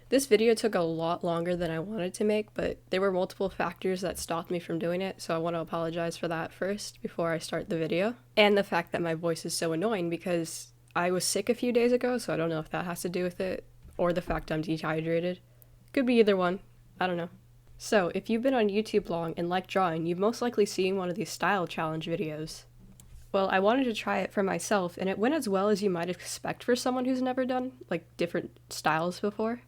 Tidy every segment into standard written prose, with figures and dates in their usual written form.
This video took a lot longer than I wanted to make, but there were multiple factors that stopped me from doing it, so I want to apologize for that first before I start the video. And the fact that my voice is so annoying because I was sick a few days ago, so I don't know if that has to do with it, or the fact I'm dehydrated. Could be either one. I don't know. So, if you've been on YouTube long and like drawing, you've most likely seen one of these style challenge videos. Well, I wanted to try it for myself, and it went as well as you might expect for someone who's never done, different styles before.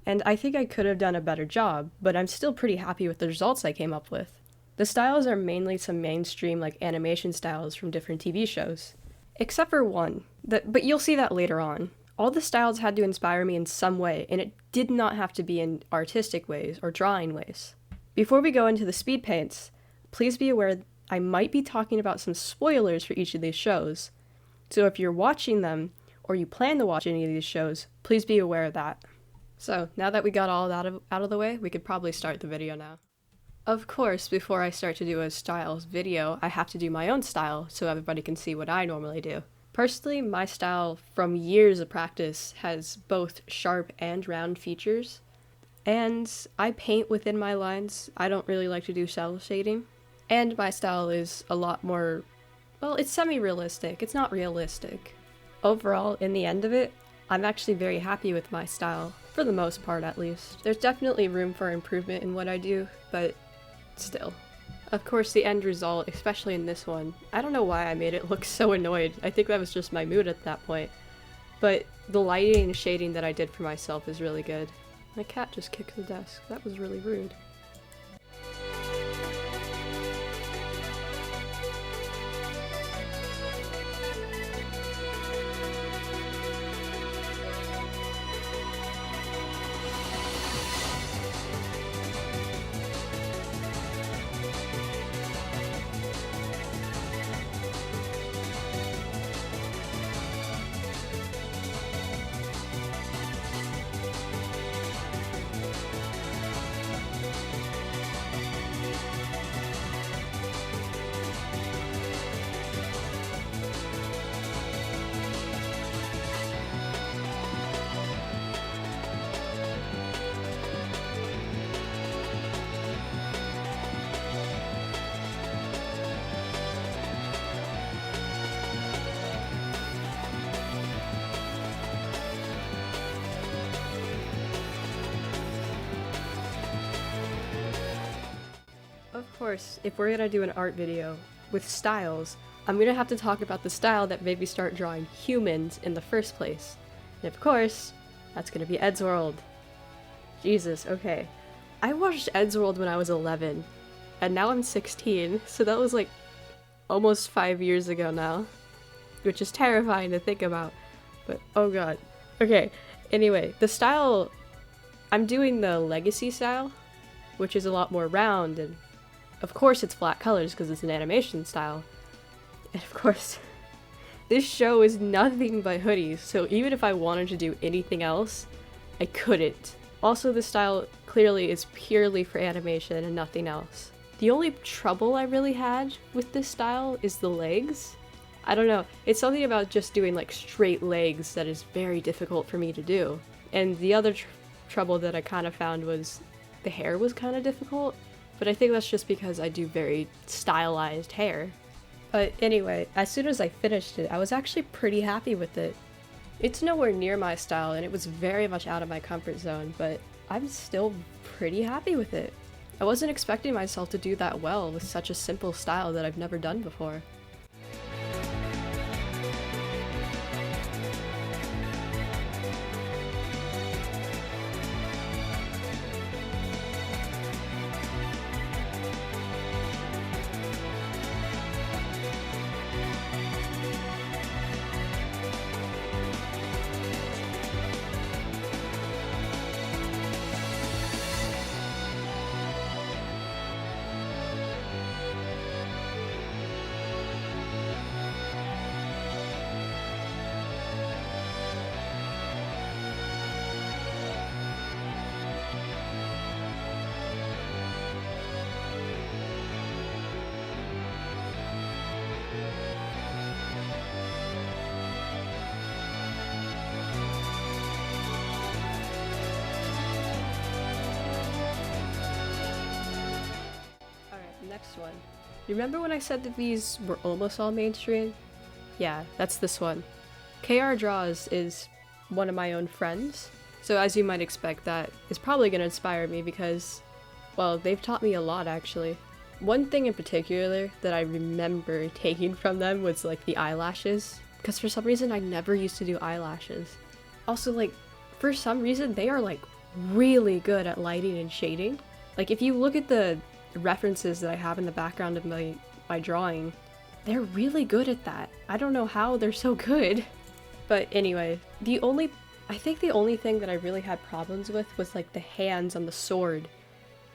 And I think I could have done a better job, but I'm still pretty happy with the results I came up with. The styles are mainly some mainstream, animation styles from different TV shows. Except for one, but you'll see that later on. All the styles had to inspire me in some way, and it did not have to be in artistic ways or drawing ways. Before we go into the speed paints, please be aware I might be talking about some spoilers for each of these shows. So if you're watching them, or you plan to watch any of these shows, please be aware of that. So, now that we got all that out of the way, we could probably start the video now. Of course, before I start to do a styles video, I have to do my own style so everybody can see what I normally do. Personally, my style from years of practice has both sharp and round features, and I paint within my lines. I don't really like to do cell shading, and my style is a lot more, well, it's semi-realistic, it's not realistic. Overall, in the end of it, I'm actually very happy with my style, for the most part at least. There's definitely room for improvement in what I do, but still. Of course, the end result, especially in this one, I don't know why I made it look so annoyed. I think that was just my mood at that point. But the lighting and shading that I did for myself is really good. My cat just kicked the desk. That was really rude. Of course, if we're gonna do an art video with styles, I'm gonna have to talk about the style that made me start drawing humans in the first place. And of course, that's gonna be Eddsworld. Jesus, okay. I watched Eddsworld when I was 11, and now I'm 16, so that was almost 5 years ago now. Which is terrifying to think about, but oh god. Okay, anyway, the style, I'm doing the legacy style, which is a lot more round, and of course it's flat colors because it's an animation style. And of course, this show is nothing but hoodies, so even if I wanted to do anything else, I couldn't. Also, the style clearly is purely for animation and nothing else. The only trouble I really had with this style is the legs. I don't know, it's something about just doing straight legs that is very difficult for me to do. And the other trouble that I kind of found was the hair was kind of difficult. But I think that's just because I do very stylized hair. But anyway, as soon as I finished it, I was actually pretty happy with it. It's nowhere near my style, and it was very much out of my comfort zone, but I'm still pretty happy with it. I wasn't expecting myself to do that well with such a simple style that I've never done before. next one. Remember when I said that these were almost all mainstream? Yeah, that's this one. KRDraws is one of my own friends, so as you might expect, that is probably going to inspire me because, well, they've taught me a lot actually. One thing in particular that I remember taking from them was like the eyelashes, because for some reason I never used to do eyelashes. Also, like, for some reason they are like really good at lighting and shading. Like, if you look at the references that I have in the background of my drawing, they're really good at that. I don't know how they're so good. But anyway, I think the only thing that I really had problems with was like the hands on the sword.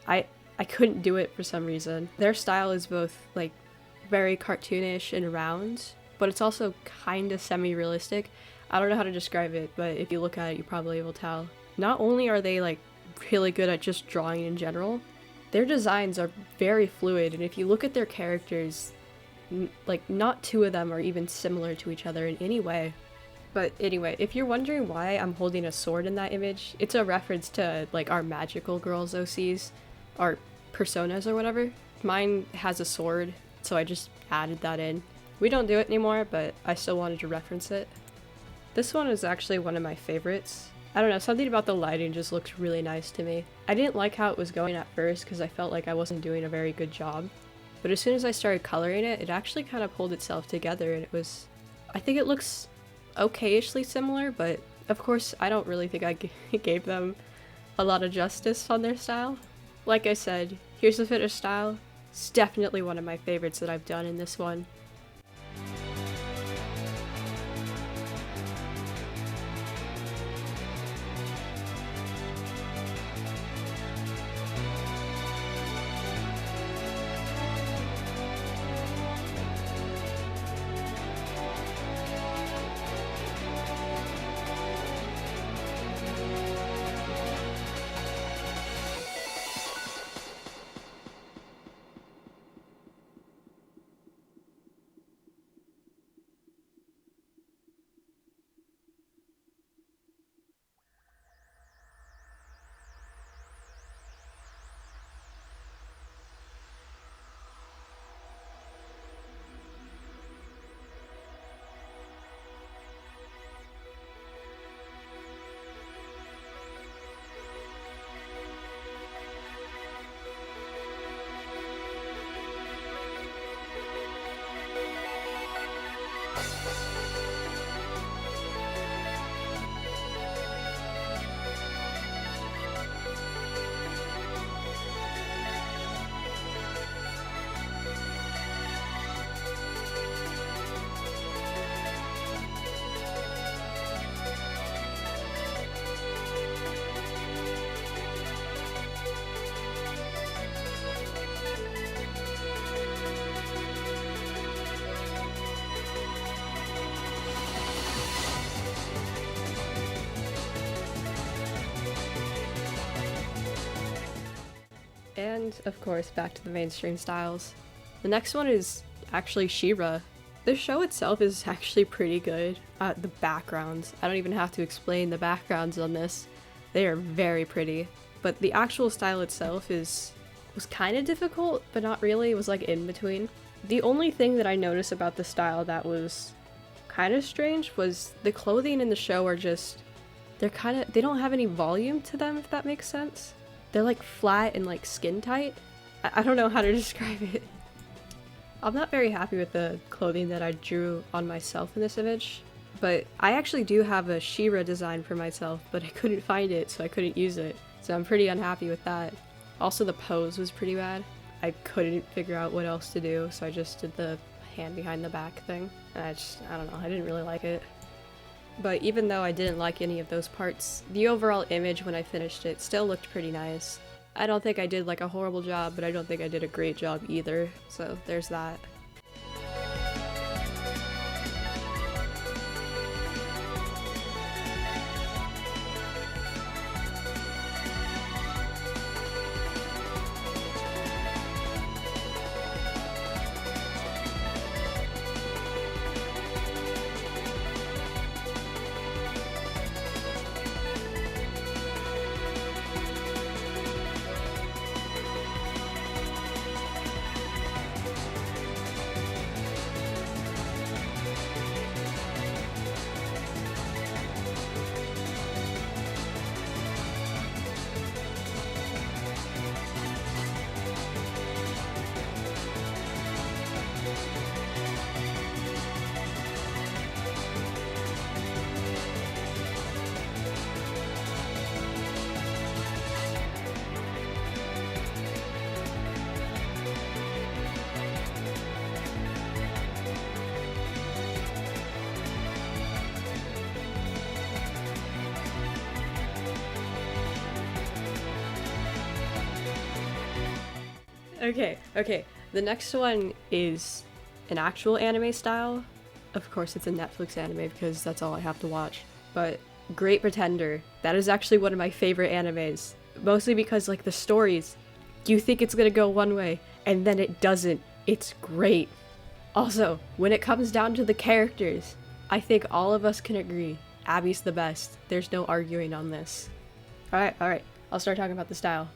I couldn't do it for some reason. Their style is both like very cartoonish and round, but it's also kind of semi-realistic. I don't know how to describe it, but if you look at it, you probably will tell. Not only are they like really good at just drawing in general, their designs are very fluid, and if you look at their characters, like not two of them are even similar to each other in any way. But anyway, if you're wondering why I'm holding a sword in that image, it's a reference to like our magical girls OCs, our personas or whatever. Mine has a sword, so I just added that in. We don't do it anymore, but I still wanted to reference it. This one is actually one of my favorites. I don't know, something about the lighting just looks really nice to me. I didn't like how it was going at first because I felt like I wasn't doing a very good job. But as soon as I started coloring it, it actually kind of pulled itself together, and it was... I think it looks okay-ishly similar, but of course I don't really think I gave them a lot of justice on their style. Like I said, here's the finished style. It's definitely one of my favorites that I've done in this one. And, of course, back to the mainstream styles. The next one is actually Shera. The show itself is actually pretty good. The backgrounds. I don't even have to explain the backgrounds on this. They are very pretty. But the actual style itself was kind of difficult, but not really. It was like in between. The only thing that I noticed about the style that was kind of strange was the clothing in the show are just... they don't have any volume to them, if that makes sense. They're like flat and like skin tight. I don't know how to describe it. I'm not very happy with the clothing that I drew on myself in this image, but I actually do have a Shera design for myself, but I couldn't find it, so I couldn't use it. So I'm pretty unhappy with that. Also, the pose was pretty bad. I couldn't figure out what else to do, so I just did the hand behind the back thing. And I don't know, I didn't really like it. But even though I didn't like any of those parts, the overall image when I finished it still looked pretty nice. I don't think I did like a horrible job, but I don't think I did a great job either, so there's that. Okay. The next one is an actual anime style. Of course, it's a Netflix anime because that's all I have to watch. But Great Pretender, that is actually one of my favorite animes. Mostly because, like, the stories, you think it's gonna go one way, and then it doesn't. It's great. Also, when it comes down to the characters, I think all of us can agree Abby's the best. There's no arguing on this. Alright. I'll start talking about the style.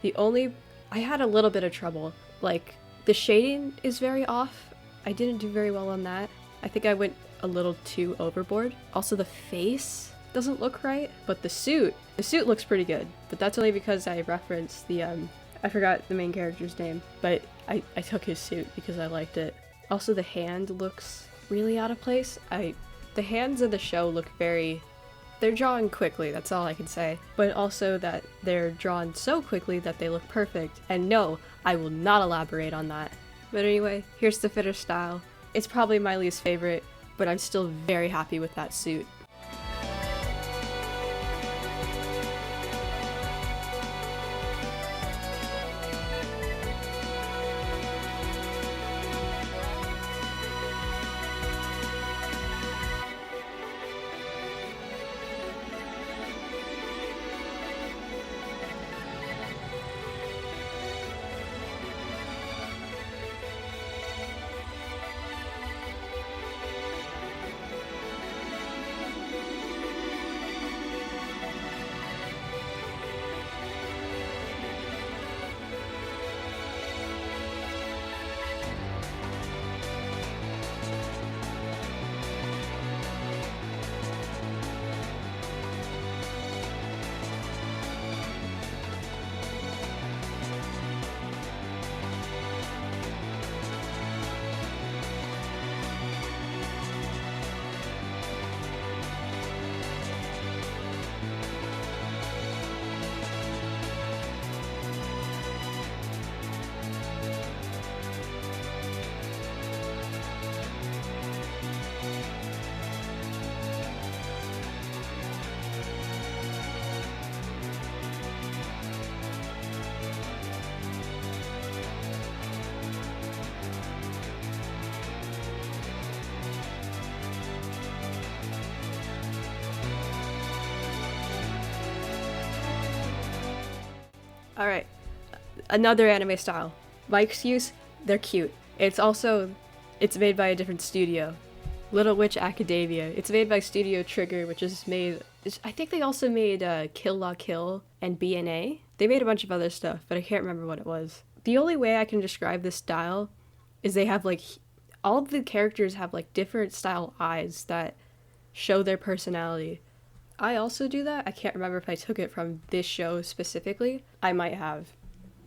I had a little bit of trouble. Like, the shading is very off. I didn't do very well on that. I think I went a little too overboard. Also, the face doesn't look right, but the suit looks pretty good. But that's only because I referenced the, I forgot the main character's name, but I took his suit because I liked it. Also, the hand looks really out of place. The hands in the show look they're drawn quickly, that's all I can say. But also that they're drawn so quickly that they look perfect. And no, I will not elaborate on that. But anyway, here's the fitter style. It's probably my least favorite, but I'm still very happy with that suit. Alright, another anime style. My excuse, they're cute. It's made by a different studio. Little Witch Academia. It's made by Studio Trigger, which is I think they also made Kill La Kill and BNA. They made a bunch of other stuff, but I can't remember what it was. The only way I can describe this style is they have all of the characters have different style eyes that show their personality. I also do that. I can't remember if I took it from this show specifically. I might have.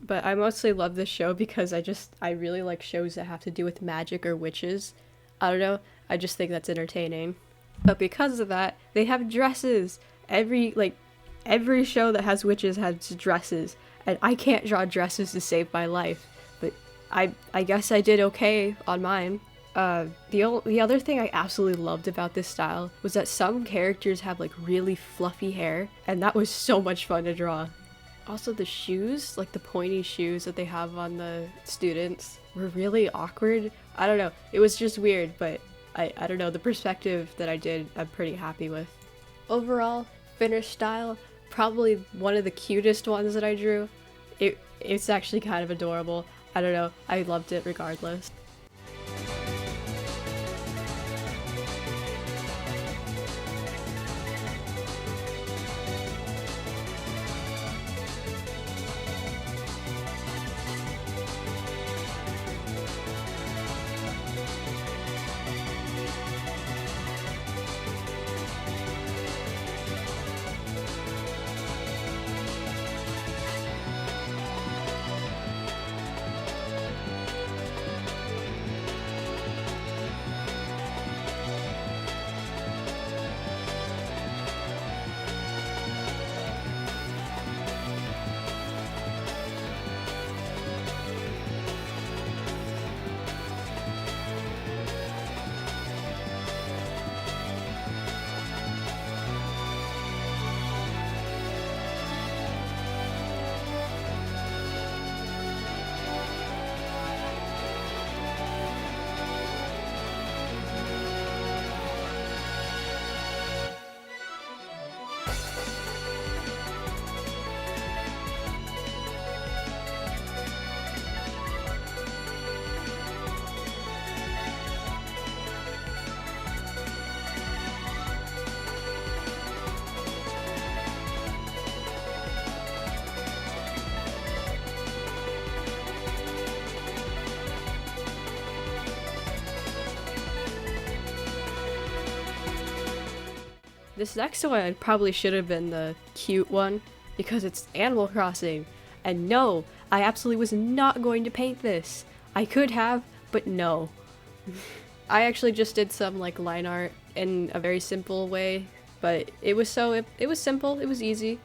But I mostly love this show because I really like shows that have to do with magic or witches. I don't know, I just think that's entertaining. But because of that, they have dresses. Every show that has witches has dresses. And I can't draw dresses to save my life. But I guess I did okay on mine. The other thing I absolutely loved about this style was that some characters have really fluffy hair, and that was so much fun to draw. Also, the shoes, the pointy shoes that they have on the students, were really awkward. I don't know, it was just weird, but I don't know, the perspective that I did, I'm pretty happy with. Overall, finished style, probably one of the cutest ones that I drew. It's actually kind of adorable. I don't know, I loved it regardless. This next one probably should have been the cute one, because it's Animal Crossing. And no, I absolutely was not going to paint this. I could have, but no. I actually just did some like line art in a very simple way, but it was simple, it was easy.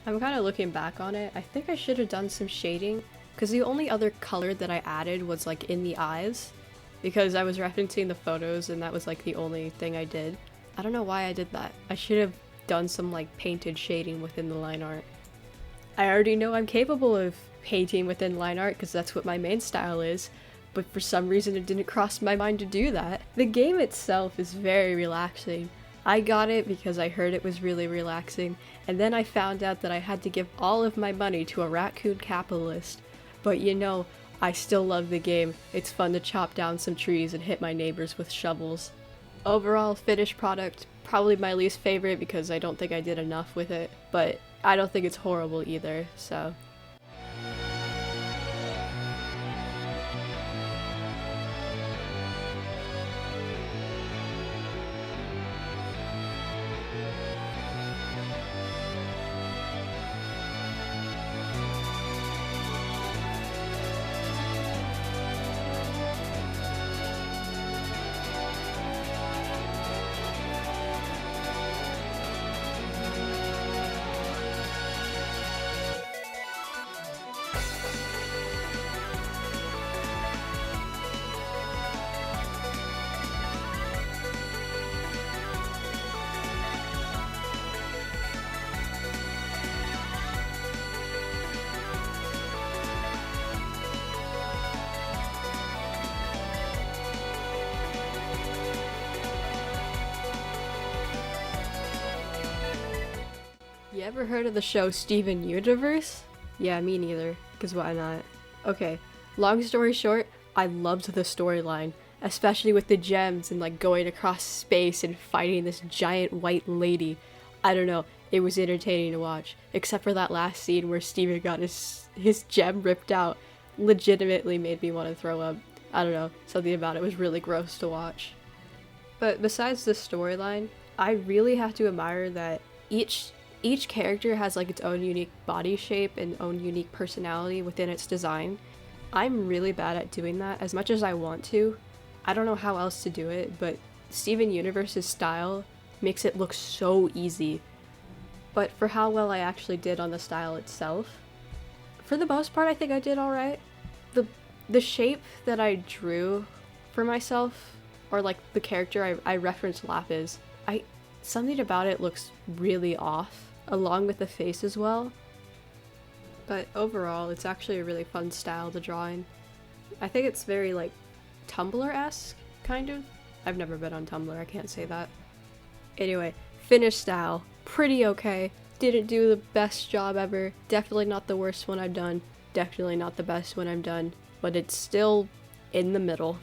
I'm kind of looking back on it. I think I should have done some shading, because the only other color that I added was like in the eyes, because I was referencing the photos and that was like the only thing I did. I don't know why I did that. I should have done some like painted shading within the line art. I already know I'm capable of painting within line art because that's what my main style is, but for some reason it didn't cross my mind to do that. The game itself is very relaxing. I got it because I heard it was really relaxing, and then I found out that I had to give all of my money to a raccoon capitalist. But you know, I still love the game. It's fun to chop down some trees and hit my neighbors with shovels. Overall, finished product, probably my least favorite because I don't think I did enough with it, but I don't think it's horrible either, so. You ever heard of the show Steven Universe? Yeah, me neither, because why not? Okay, long story short, I loved the storyline, especially with the gems and like going across space and fighting this giant white lady. I don't know, it was entertaining to watch, except for that last scene where Steven got his gem ripped out. Legitimately made me want to throw up. I don't know, something about it was really gross to watch. But besides the storyline, I really have to admire that each character has like its own unique body shape and own unique personality within its design. I'm really bad at doing that as much as I want to. I don't know how else to do it, but Steven Universe's style makes it look so easy. But for how well I actually did on the style itself, for the most part I think I did alright. The shape that I drew for myself, or like the character I referenced Lapis, something about it looks really off, along with the face as well. But overall, it's actually a really fun style to draw in. I think it's very like Tumblr-esque, kind of. I've never been on Tumblr, I can't say that. Anyway, finished style, pretty okay. Didn't do the best job ever. Definitely not the worst one I've done. Definitely not the best one I've done. But it's still in the middle.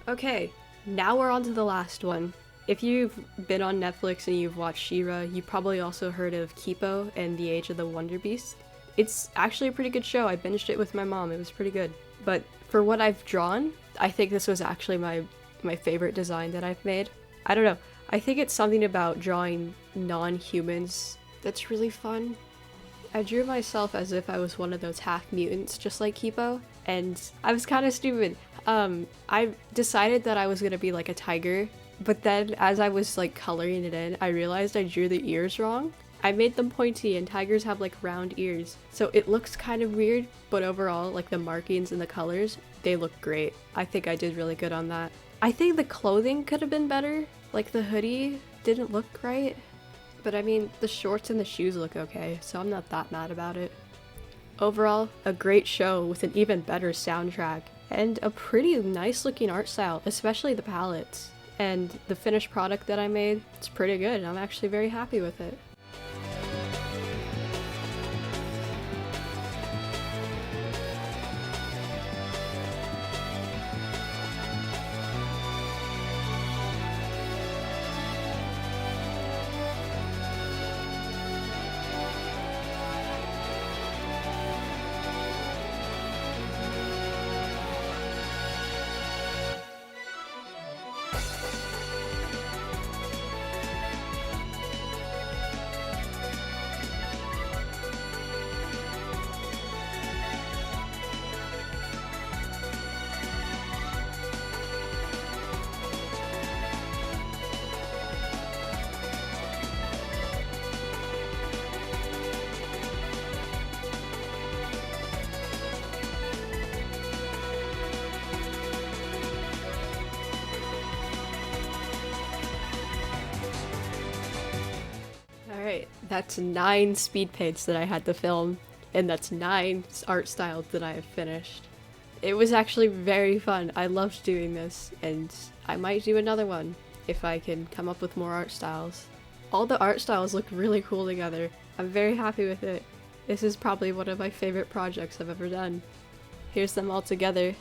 Okay, now we're on to the last one. If you've been on Netflix and you've watched Shera, you probably also heard of Kipo and the Age of the Wonderbeast. It's actually a pretty good show. I binged it with my mom. It was pretty good. But for what I've drawn, I think this was actually my favorite design that I've made. I don't know. I think it's something about drawing non-humans that's really fun. I drew myself as if I was one of those half mutants, just like Kipo, and I was kind of stupid. I decided that I was gonna be like a tiger But then as I was like coloring it in, I realized I drew the ears wrong. I made them pointy and tigers have like round ears. So it looks kind of weird, but overall, like the markings and the colors, they look great. I think I did really good on that. I think the clothing could have been better. Like the hoodie didn't look right. But I mean, the shorts and the shoes look okay, so I'm not that mad about it. Overall, a great show with an even better soundtrack and a pretty nice looking art style, especially the palettes. And the finished product that I made, it's pretty good and I'm actually very happy with it. Alright, that's 9 speed paints that I had to film, and that's 9 art styles that I have finished. It was actually very fun. I loved doing this, and I might do another one if I can come up with more art styles. All the art styles look really cool together. I'm very happy with it. This is probably one of my favorite projects I've ever done. Here's them all together.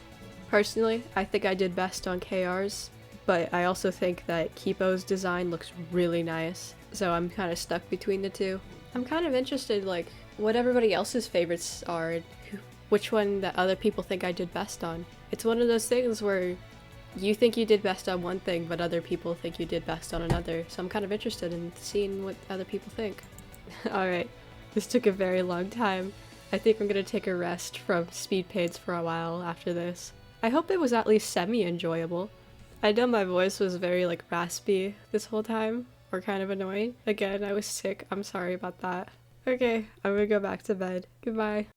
Personally, I think I did best on KR's, but I also think that Kipo's design looks really nice, so I'm kind of stuck between the two. I'm kind of interested, like, what everybody else's favorites are, and which one that other people think I did best on. It's one of those things where you think you did best on one thing, but other people think you did best on another, so I'm kind of interested in seeing what other people think. Alright, this took a very long time. I think I'm gonna take a rest from speed paints for a while after this. I hope it was at least semi-enjoyable. I know my voice was very like raspy this whole time, or kind of annoying. Again, I was sick, I'm sorry about that. Okay, I'm gonna go back to bed. Goodbye.